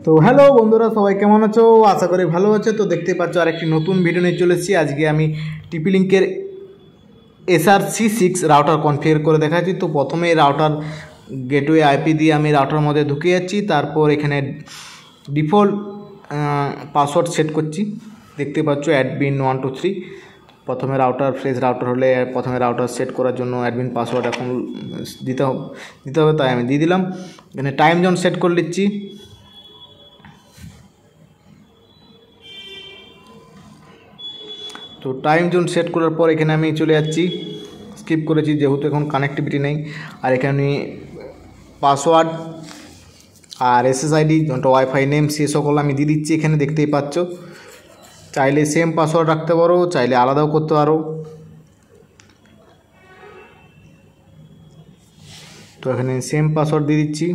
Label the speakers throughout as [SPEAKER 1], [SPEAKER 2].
[SPEAKER 1] তো হ্যালো বন্ধুরা, সবাই কেমন আছো? আশা করি ভালো আছে। তো দেখতে পাচ্ছ আরেকটি নতুন ভিডিও নিয়ে চলে এসেছি। আজকে আমি টিপি লিঙ্কের SRC6 রাউটার কনফিগার করে দেখাচ্ছি। তো প্রথমে রাউটার গেটওয়ে আইপি দিয়ে আমি রাউটার মধ্যে ঢুকে যাচ্ছি। তারপর এখানে ডিফল্ট পাসওয়ার্ড সেট করছি। দেখতে পাচ্ছ অ্যাডমিন 123। প্রথমে রাউটার ফ্রেশ রাউটার হলে প্রথমে রাউটার সেট করার জন্য অ্যাডমিন পাসওয়ার্ড এখন দিতে হবে, তাই আমি দিয়ে দিলাম। এখানে টাইম জোন সেট করে নিচ্ছি। তো টাইম জোন সেট করার পর এখানে আমি চলে যাচ্ছি, স্কিপ করেছি যেহেতু এখন কানেক্টিভিটি নেই। আর এখানে পাসওয়ার্ড আর SSID ওয়াইফাই নেম সে সকল আমি দিয়ে দিচ্ছি। এখানে দেখতেই পাচ্ছ, চাইলে সেম পাসওয়ার্ড রাখতে পারো, চাইলে আলাদাও করতে পারো। তো এখানে সেম পাসওয়ার্ড দিয়ে দিচ্ছি।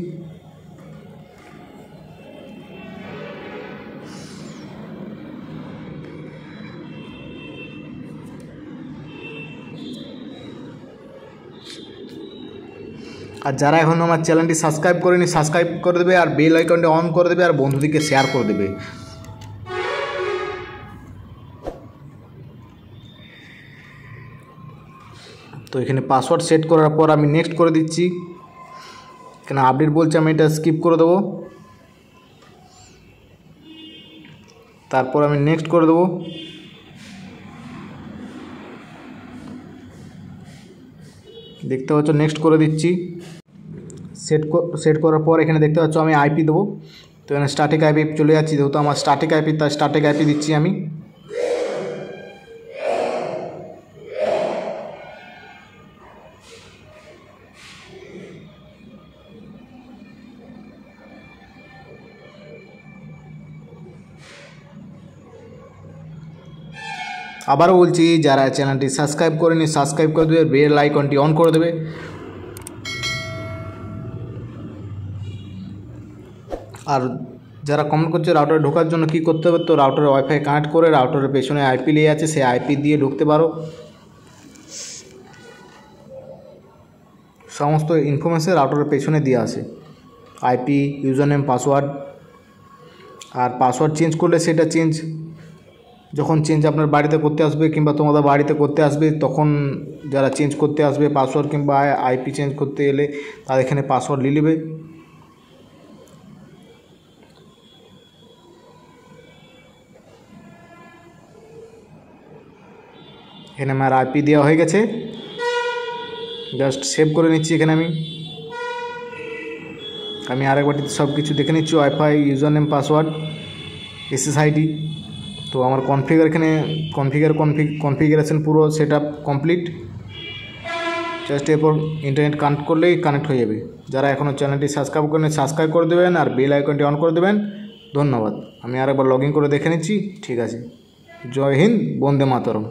[SPEAKER 1] আর যারা এখন আমার চ্যানেলটি সাবস্ক্রাইব করেনি সাবস্ক্রাইব করে দেবে, আর বেল আইকনটা অন করে দেবে, আর বন্ধুদেরকে শেয়ার করে দেবে। তো এখানে পাসওয়ার্ড সেট করার পর আমি নেক্সট করে দিচ্ছি। এখানে আপডেট বলছে, আমি এটা স্কিপ করে দেবো। তারপর আমি নেক্সট করে দেবো। দেখতে পাচ্ছ নেক্সট করে দিচ্ছি। সেট করার পর এখানে দেখতে পাচ্ছ আমি আইপি দেবো। তো এখানে স্ট্যাটিক আইপি চলে যাচ্ছি, যেহেতু আমার স্ট্যাটিক আইপি, তাই স্ট্যাটিক আইপি দিচ্ছি আমি। আবারও বলছি, যারা চ্যানেলটি সাবস্ক্রাইব করেনি সাবস্ক্রাইব করে দেবে, বেল আইকনটি অন করে দেবে। আর যারা কমেন্ট করছে রাউটারে ঢোকার জন্য কী করতে হবে, তো রাউটারে ওয়াইফাই কানেক্ট করে রাউটারের পেছনে আইপি লিয়ে আছে, সেই আইপি দিয়ে ঢুকতে পারো। সমস্ত ইনফরমেশন রাউটারের পেছনে দিয়ে আসে, আইপি, ইউজার নেম, পাসওয়ার্ড। আর পাসওয়ার্ড চেঞ্জ করলে সেটা যখন আপনার বাড়িতে করতে আসবে কিংবা তোমাদের বাড়িতে করতে আসবে, তখন যারা চেঞ্জ করতে আসবে পাসওয়ার্ড কিংবা আইপি চেঞ্জ করতে এলে তারা এখানে পাসওয়ার্ড নিয়ে নেবে। এখানে আমার আইপি দেওয়া হয়ে গেছে, জাস্ট সেভ করে নিচ্ছি। এখানে আমি আরেকবার সব কিছু দেখে নিচ্ছি, wifi, user name, password, SSID। তো আমার কনফিগারেশন পুরো সেট আপ কমপ্লিট। জাস্ট এরপর ইন্টারনেট কানেক্ট করলেই কানেক্ট হয়ে যাবে। যারা এখনও চ্যানেলটি সাবস্ক্রাইব করেন সাবস্ক্রাইব করে দেবেন, আর বেল আইকনটি অন করে দেবেন। ধন্যবাদ। আমি আরেকবার লগ ইন করে দেখে নিচ্ছি। ঠিক আছে। জয় হিন্দ, বন্দে মাতরম।